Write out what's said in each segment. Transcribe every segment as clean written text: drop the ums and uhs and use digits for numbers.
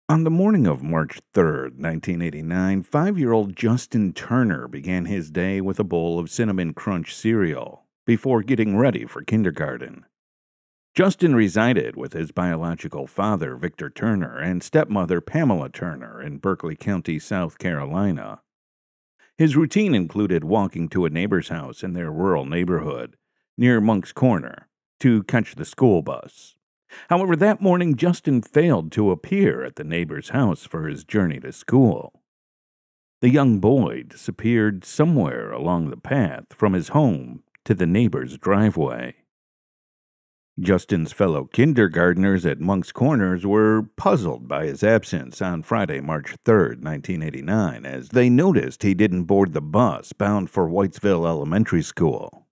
On the morning of March 3rd, 1989, 5-year-old Justin Turner began his day with a bowl of Cinnamon Crunch cereal before getting ready for kindergarten. Justin resided with his biological father, Victor Turner, and stepmother, Pamela Turner, in Berkeley County, South Carolina. His routine included walking to a neighbor's house in their rural neighborhood, near Monk's Corner, to catch the school bus. However, that morning Justin failed to appear at the neighbor's house for his journey to school. The young boy disappeared somewhere along the path from his home to the neighbor's driveway. Justin's fellow kindergartners at Monk's Corners were puzzled by his absence on Friday, March 3rd, 1989, as they noticed he didn't board the bus bound for Whitesville Elementary School.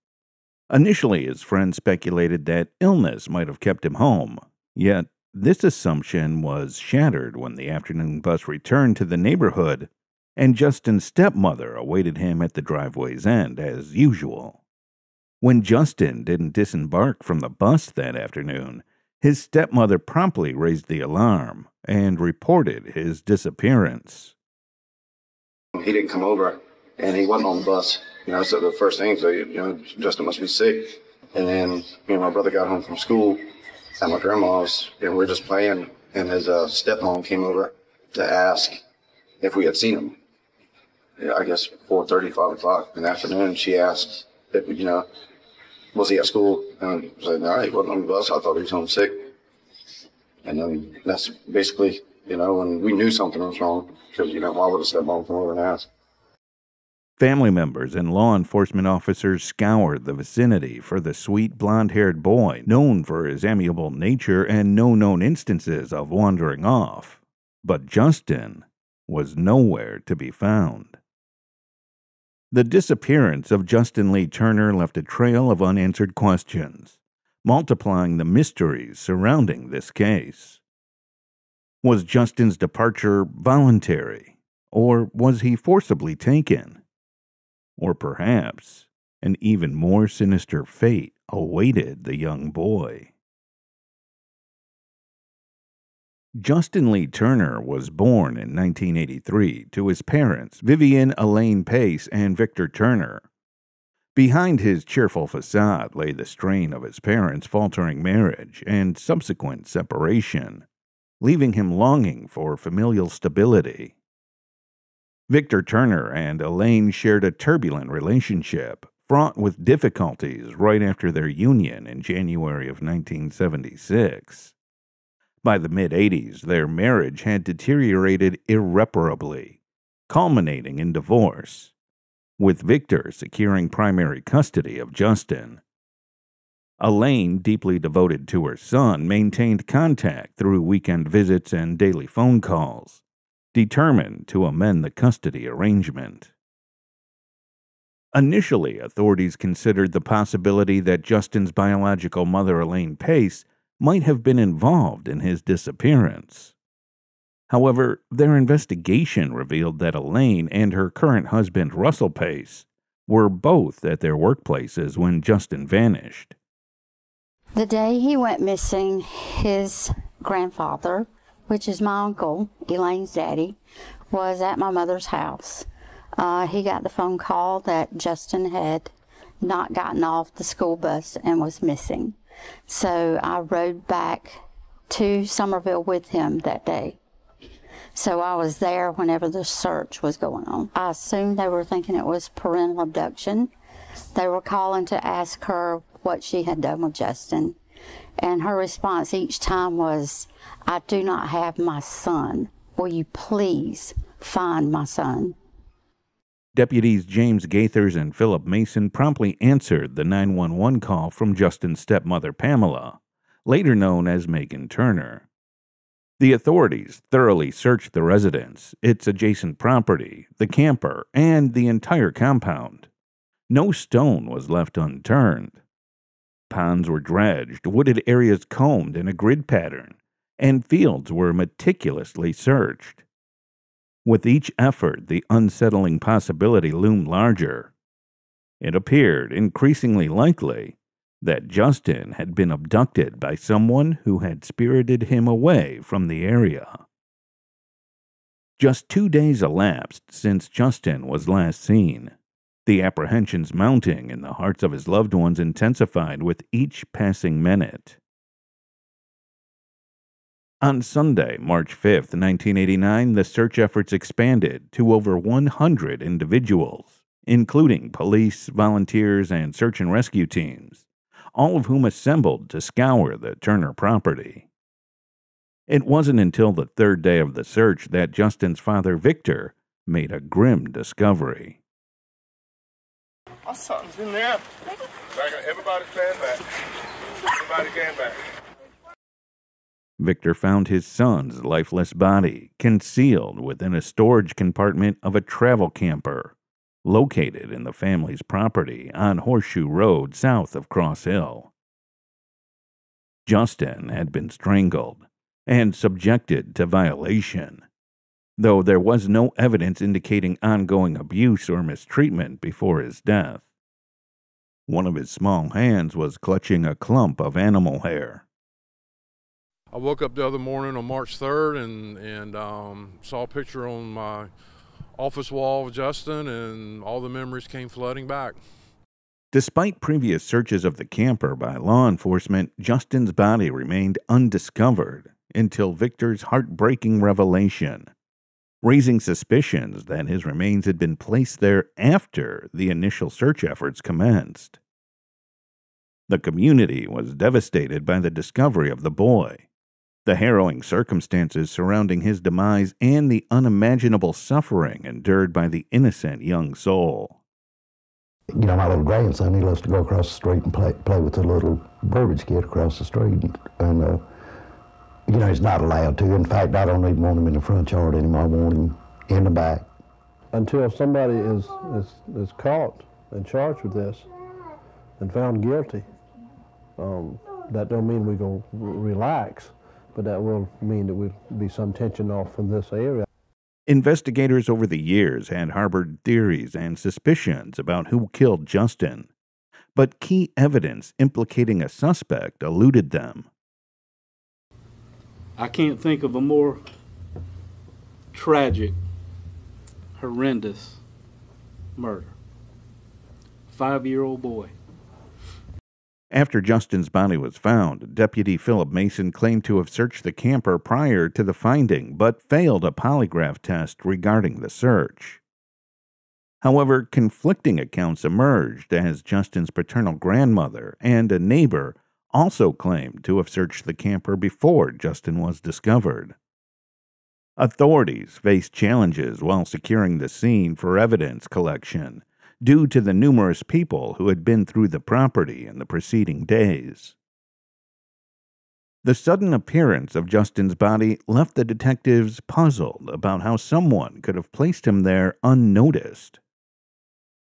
Initially, his friends speculated that illness might have kept him home, yet this assumption was shattered when the afternoon bus returned to the neighborhood and Justin's stepmother awaited him at the driveway's end as usual. When Justin didn't disembark from the bus that afternoon, his stepmother promptly raised the alarm and reported his disappearance. He didn't come over, and he wasn't on the bus. So the first thing, Justin must be sick. And then, me and my brother got home from school at my grandma's, and we were just playing, and his stepmom came over to ask if we had seen him. I guess 4:30, 5 o'clock in the afternoon. She asked if, was he at school? And I said, no, he wasn't on the bus. I thought he was home sick. And then that's basically, when we knew something was wrong, because, why would a stepmom come over and ask? Family members and law enforcement officers scoured the vicinity for the sweet blonde-haired boy, known for his amiable nature and no known instances of wandering off. But Justin was nowhere to be found. The disappearance of Justin Lee Turner left a trail of unanswered questions, multiplying the mysteries surrounding this case. Was Justin's departure voluntary, or was he forcibly taken? Or perhaps an even more sinister fate awaited the young boy. Justin Lee Turner was born in 1983 to his parents, Vivian Elaine Pace and Victor Turner. Behind his cheerful facade lay the strain of his parents' faltering marriage and subsequent separation, leaving him longing for familial stability. Victor Turner and Elaine shared a turbulent relationship, fraught with difficulties right after their union in January of 1976. By the mid-'80s, their marriage had deteriorated irreparably, culminating in divorce, with Victor securing primary custody of Justin. Elaine, deeply devoted to her son, maintained contact through weekend visits and daily phone calls, determined to amend the custody arrangement. Initially, authorities considered the possibility that Justin's biological mother, Elaine Pace, might have been involved in his disappearance. However, their investigation revealed that Elaine and her current husband, Russell Pace, were both at their workplaces when Justin vanished. The day he went missing, his grandfather, which is my uncle, Elaine's daddy, was at my mother's house. He got the phone call that Justin had not gotten off the school bus and was missing. So I rode back to Somerville with him that day. So I was there whenever the search was going on. I assumed they were thinking it was parental abduction. They were calling to ask her what she had done with Justin. And her response each time was, "I do not have my son. Will you please find my son?" Deputies James Gaithers and Philip Mason promptly answered the 911 call from Justin's stepmother, Pamela, later known as Megan Turner. The authorities thoroughly searched the residence, its adjacent property, the camper, and the entire compound. No stone was left unturned. Ponds were dredged, wooded areas combed in a grid pattern, and fields were meticulously searched. With each effort, the unsettling possibility loomed larger. It appeared increasingly likely that Justin had been abducted by someone who had spirited him away from the area. Just 2 days elapsed since Justin was last seen. The apprehensions mounting in the hearts of his loved ones intensified with each passing minute. On Sunday, March 5, 1989, the search efforts expanded to over 100 individuals, including police, volunteers, and search and rescue teams, all of whom assembled to scour the Turner property. It wasn't until the third day of the search that Justin's father, Victor, made a grim discovery. Something's in there. Everybody stand back. Everybody stand back. Victor found his son's lifeless body concealed within a storage compartment of a travel camper located in the family's property on Horseshoe Road south of Cross Hill. Justin had been strangled and subjected to violation, though there was no evidence indicating ongoing abuse or mistreatment before his death. One of his small hands was clutching a clump of animal hair. I woke up the other morning on March 3rd and saw a picture on my office wall of Justin, and all the memories came flooding back. Despite previous searches of the camper by law enforcement, Justin's body remained undiscovered until Victor's heartbreaking revelation, raising suspicions that his remains had been placed there after the initial search efforts commenced. The community was devastated by the discovery of the boy, the harrowing circumstances surrounding his demise, and the unimaginable suffering endured by the innocent young soul. You know, my little grandson, he loves to go across the street and play with the little Burbage kid across the street. And you know, he's not allowed to. In fact, I don't even want him in the front yard anymore. I want him in the back. Until somebody is caught and charged with this and found guilty, that don't mean we're going to relax, but that will mean that we'll be some tension off from this area. Investigators over the years had harbored theories and suspicions about who killed Justin, but key evidence implicating a suspect eluded them. I can't think of a more tragic, horrendous murder. 5-year-old boy. After Justin's body was found, Deputy Philip Mason claimed to have searched the camper prior to the finding, but failed a polygraph test regarding the search. However, conflicting accounts emerged as Justin's paternal grandmother and a neighbor also claimed to have searched the camper before Justin was discovered. Authorities faced challenges while securing the scene for evidence collection, due to the numerous people who had been through the property in the preceding days. The sudden appearance of Justin's body left the detectives puzzled about how someone could have placed him there unnoticed.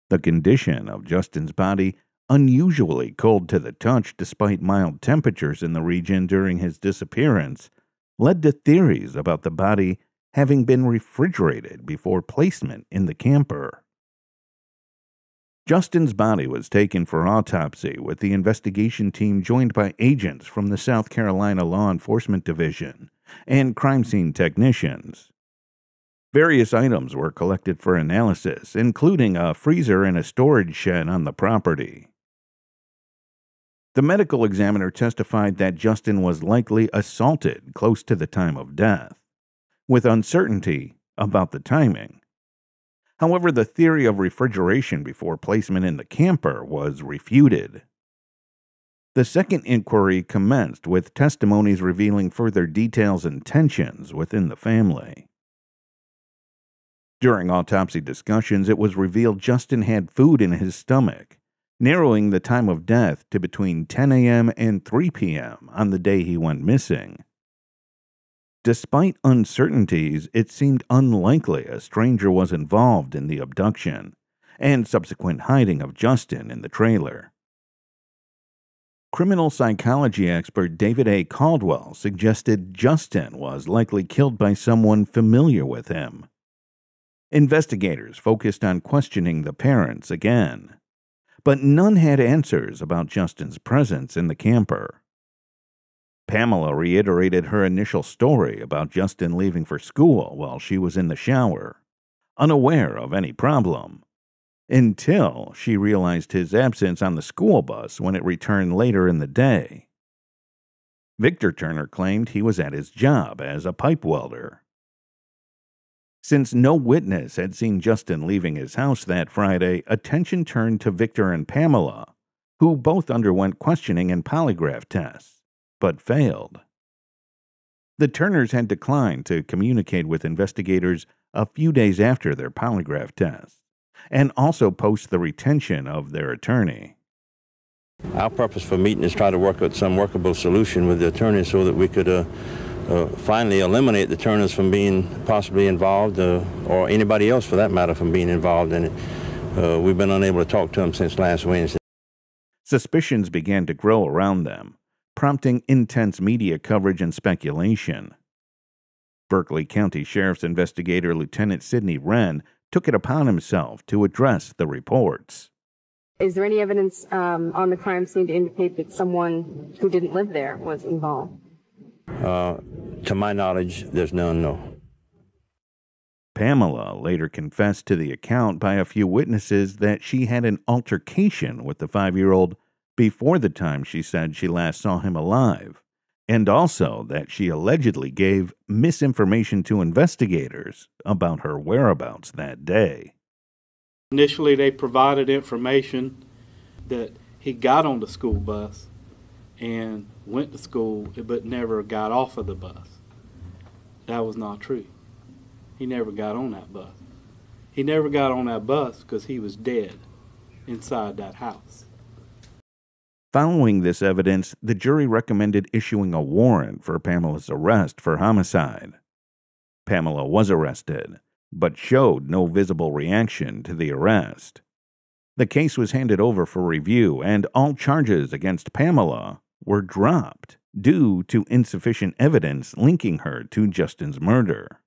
The condition of Justin's body, unusually cold to the touch despite mild temperatures in the region during his disappearance, led to theories about the body having been refrigerated before placement in the camper. Justin's body was taken for autopsy, with the investigation team joined by agents from the South Carolina Law Enforcement Division and crime scene technicians. Various items were collected for analysis, including a freezer and a storage shed on the property. The medical examiner testified that Justin was likely assaulted close to the time of death, with uncertainty about the timing. However, the theory of refrigeration before placement in the camper was refuted. The second inquiry commenced with testimonies revealing further details and tensions within the family. During autopsy discussions, it was revealed Justin had food in his stomach, narrowing the time of death to between 10 a.m. and 3 p.m. on the day he went missing. Despite uncertainties, it seemed unlikely a stranger was involved in the abduction and subsequent hiding of Justin in the trailer. Criminal psychology expert David A. Caldwell suggested Justin was likely killed by someone familiar with him. Investigators focused on questioning the parents again, but none had answers about Justin's presence in the camper. Pamela reiterated her initial story about Justin leaving for school while she was in the shower, unaware of any problem, until she realized his absence on the school bus when it returned later in the day. Victor Turner claimed he was at his job as a pipe welder. Since no witness had seen Justin leaving his house that Friday, attention turned to Victor and Pamela, who both underwent questioning and polygraph tests, but failed. The Turners had declined to communicate with investigators a few days after their polygraph tests, and also post the retention of their attorney. Our purpose for meeting is try to work out some workable solution with the attorney so that we could finally eliminate the Turners from being possibly involved, or anybody else for that matter from being involved in it. We've been unable to talk to them since last Wednesday. Suspicions began to grow around them, prompting intense media coverage and speculation. Berkeley County Sheriff's investigator Lieutenant Sidney Wren took it upon himself to address the reports. Is there any evidence on the crime scene to indicate that someone who didn't live there was involved? To my knowledge, there's none, no. Pamela later confessed to the account by a few witnesses that she had an altercation with the 5-year-old before the time she said she last saw him alive, and also that she allegedly gave misinformation to investigators about her whereabouts that day. Initially, they provided information that he got on the school bus and went to school, but never got off of the bus. That was not true. He never got on that bus. He never got on that bus because he was dead inside that house. Following this evidence, the jury recommended issuing a warrant for Pamela's arrest for homicide. Pamela was arrested, but showed no visible reaction to the arrest. The case was handed over for review, and all charges against Pamela were dropped due to insufficient evidence linking her to Justin's murder.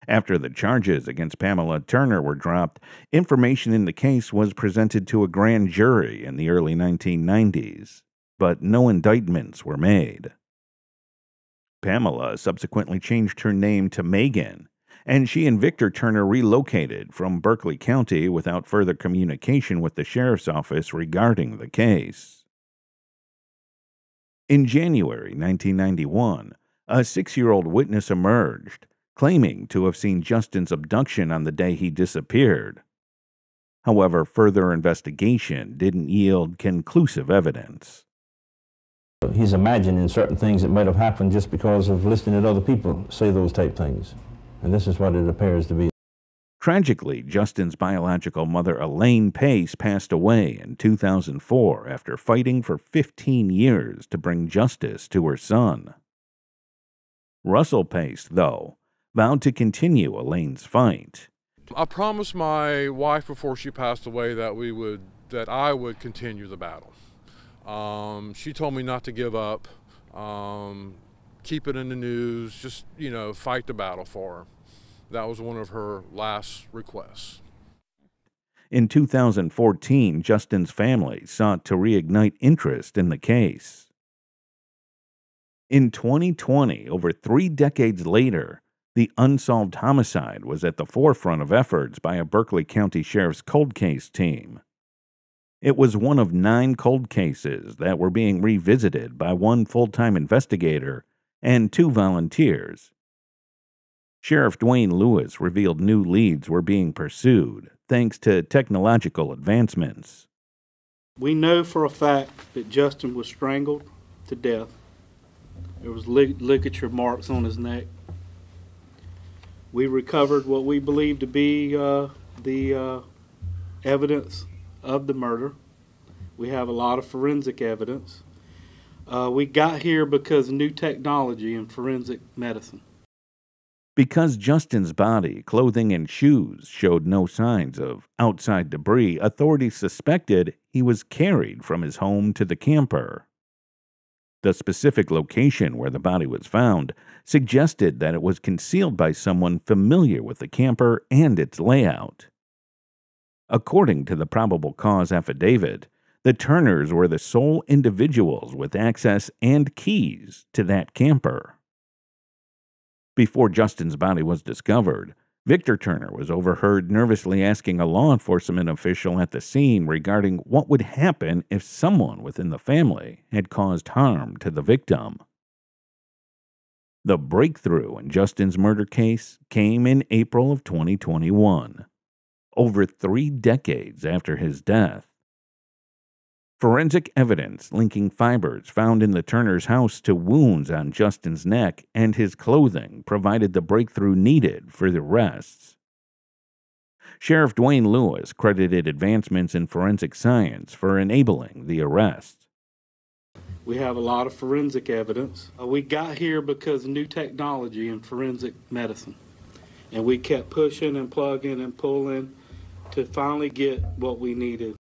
After the charges against Pamela Turner were dropped, information in the case was presented to a grand jury in the early 1990s, but no indictments were made. Pamela subsequently changed her name to Megan, and she and Victor Turner relocated from Berkeley County without further communication with the sheriff's office regarding the case. In January 1991, a 6-year-old witness emerged, claiming to have seen Justin's abduction on the day he disappeared. However, further investigation didn't yield conclusive evidence. He's imagining certain things that might have happened just because of listening to other people say those type things. And this is what it appears to be. Tragically, Justin's biological mother, Elaine Pace, passed away in 2004 after fighting for 15 years to bring justice to her son. Russell Pace, though, vowed to continue Elaine's fight. I promised my wife before she passed away that I would continue the battle. She told me not to give up, keep it in the news, just, fight the battle for her. That was one of her last requests. In 2014, Justin's family sought to reignite interest in the case. In 2020, over 3 decades later, the unsolved homicide was at the forefront of efforts by a Berkeley County Sheriff's cold case team. It was one of 9 cold cases that were being revisited by 1 full-time investigator and 2 volunteers. Sheriff Dwayne Lewis revealed new leads were being pursued thanks to technological advancements. We know for a fact that Justin was strangled to death. There was ligature marks on his neck. We recovered what we believe to be the evidence of the murder. We have a lot of forensic evidence. We got here because of new technology in forensic medicine. Because Justin's body, clothing, and shoes showed no signs of outside debris, authorities suspected he was carried from his home to the camper. The specific location where the body was found suggested that it was concealed by someone familiar with the camper and its layout. According to the probable cause affidavit, The Turners were the sole individuals with access and keys to that camper. Before Justin's body was discovered, Victor Turner was overheard nervously asking a law enforcement official at the scene regarding what would happen if someone within the family had caused harm to the victim. The breakthrough in Justin's murder case came in April of 2021, over 3 decades after his death. Forensic evidence linking fibers found in the Turner's house to wounds on Justin's neck and his clothing provided the breakthrough needed for the arrests. Sheriff Dwayne Lewis credited advancements in forensic science for enabling the arrest. We have a lot of forensic evidence. We got here because of new technology in forensic medicine. And we kept pushing and plugging and pulling to finally get what we needed.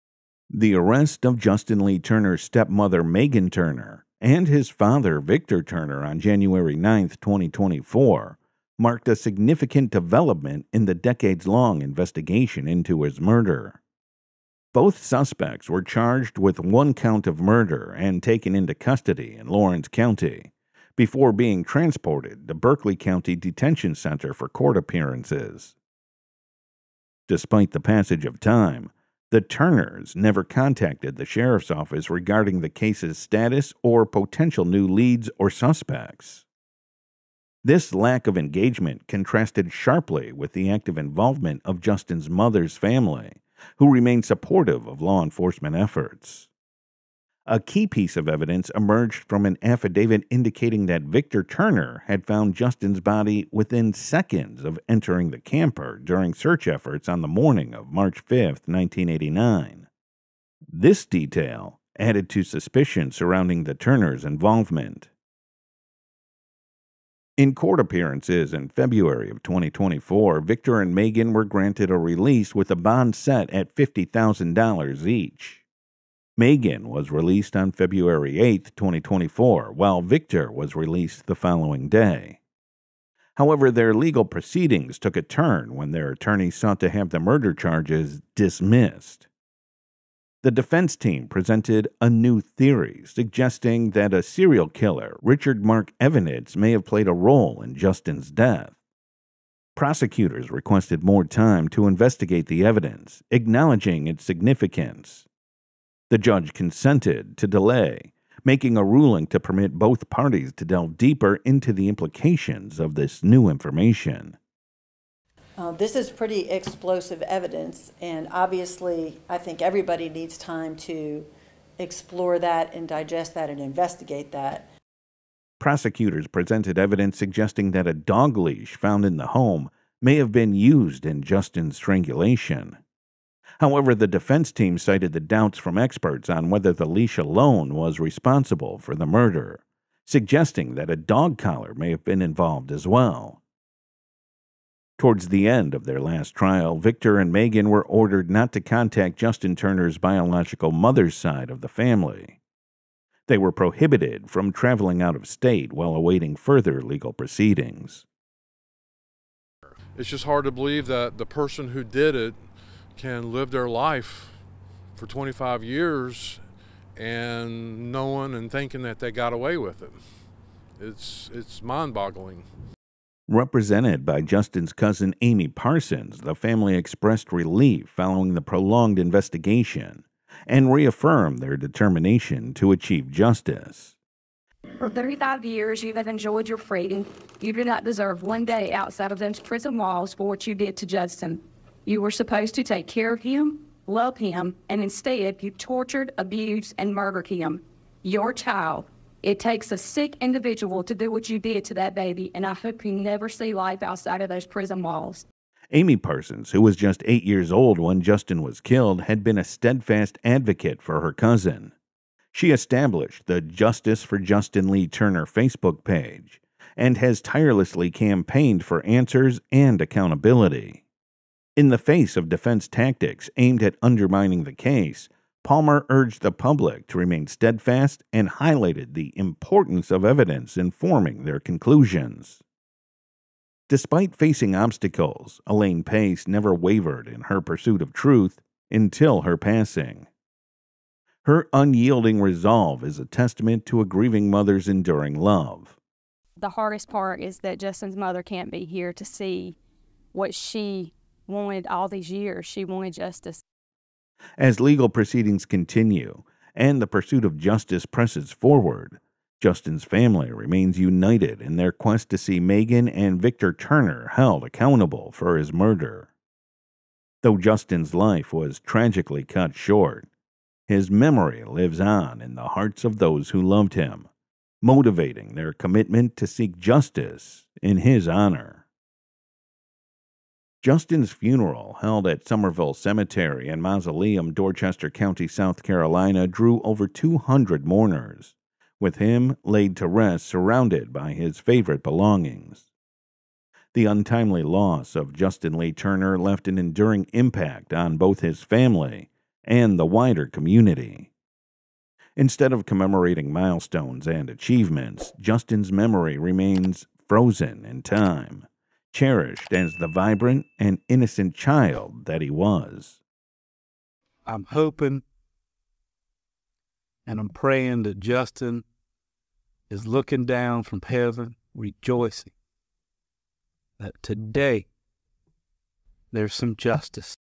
The arrest of Justin Lee Turner's stepmother, Megan Turner, and his father, Victor Turner, on January 9, 2024, marked a significant development in the decades-long investigation into his murder. Both suspects were charged with 1 count of murder and taken into custody in Lawrence County before being transported to Berkeley County Detention Center for court appearances. Despite the passage of time, the Turners never contacted the sheriff's office regarding the case's status or potential new leads or suspects. This lack of engagement contrasted sharply with the active involvement of Justin's mother's family, who remained supportive of law enforcement efforts. A key piece of evidence emerged from an affidavit indicating that Victor Turner had found Justin's body within seconds of entering the camper during search efforts on the morning of March 5, 1989. This detail added to suspicion surrounding the Turners' involvement. In court appearances in February of 2024, Victor and Megan were granted a release with a bond set at $50,000 each. Megan was released on February 8, 2024, while Victor was released the following day. However, their legal proceedings took a turn when their attorneys sought to have the murder charges dismissed. The defense team presented a new theory suggesting that a serial killer, Richard Mark Evanitz, may have played a role in Justin's death. Prosecutors requested more time to investigate the evidence, acknowledging its significance. The judge consented to delay, making a ruling to permit both parties to delve deeper into the implications of this new information. This is pretty explosive evidence, and obviously I think everybody needs time to explore that and digest that and investigate that. Prosecutors presented evidence suggesting that a dog leash found in the home may have been used in Justin's strangulation. However, the defense team cited the doubts from experts on whether the leash alone was responsible for the murder, suggesting that a dog collar may have been involved as well. Towards the end of their last trial, Victor and Megan were ordered not to contact Justin Turner's biological mother's side of the family. They were prohibited from traveling out of state while awaiting further legal proceedings. It's just hard to believe that the person who did it can live their life for 25 years and knowing and thinking that they got away with it. It's mind-boggling. Represented by Justin's cousin Amy Parsons, the family expressed relief following the prolonged investigation and reaffirmed their determination to achieve justice. For 35 years, you have enjoyed your freedom. You do not deserve one day outside of those prison walls for what you did to Justin. You were supposed to take care of him, love him, and instead you tortured, abused, and murdered him. Your child. It takes a sick individual to do what you did to that baby, and I hope you never see life outside of those prison walls. Amy Parsons, who was just 8 years old when Justin was killed, had been a steadfast advocate for her cousin. She established the Justice for Justin Lee Turner Facebook page and has tirelessly campaigned for answers and accountability. In the face of defense tactics aimed at undermining the case, Palmer urged the public to remain steadfast and highlighted the importance of evidence informing their conclusions. Despite facing obstacles, Elaine Pace never wavered in her pursuit of truth until her passing. Her unyielding resolve is a testament to a grieving mother's enduring love. The hardest part is that Justin's mother can't be here to see what she wanted all these years. She wanted justice. As legal proceedings continue and the pursuit of justice presses forward, Justin's family remains united in their quest to see Megan and Victor Turner held accountable for his murder. Though Justin's life was tragically cut short, his memory lives on in the hearts of those who loved him, motivating their commitment to seek justice in his honor. Justin's funeral, held at Somerville Cemetery and Mausoleum, Dorchester County, South Carolina, drew over 200 mourners, with him laid to rest surrounded by his favorite belongings. The untimely loss of Justin Lee Turner left an enduring impact on both his family and the wider community. Instead of commemorating milestones and achievements, Justin's memory remains frozen in time, cherished as the vibrant and innocent child that he was. I'm hoping and I'm praying that Justin is looking down from heaven, rejoicing that today there's some justice.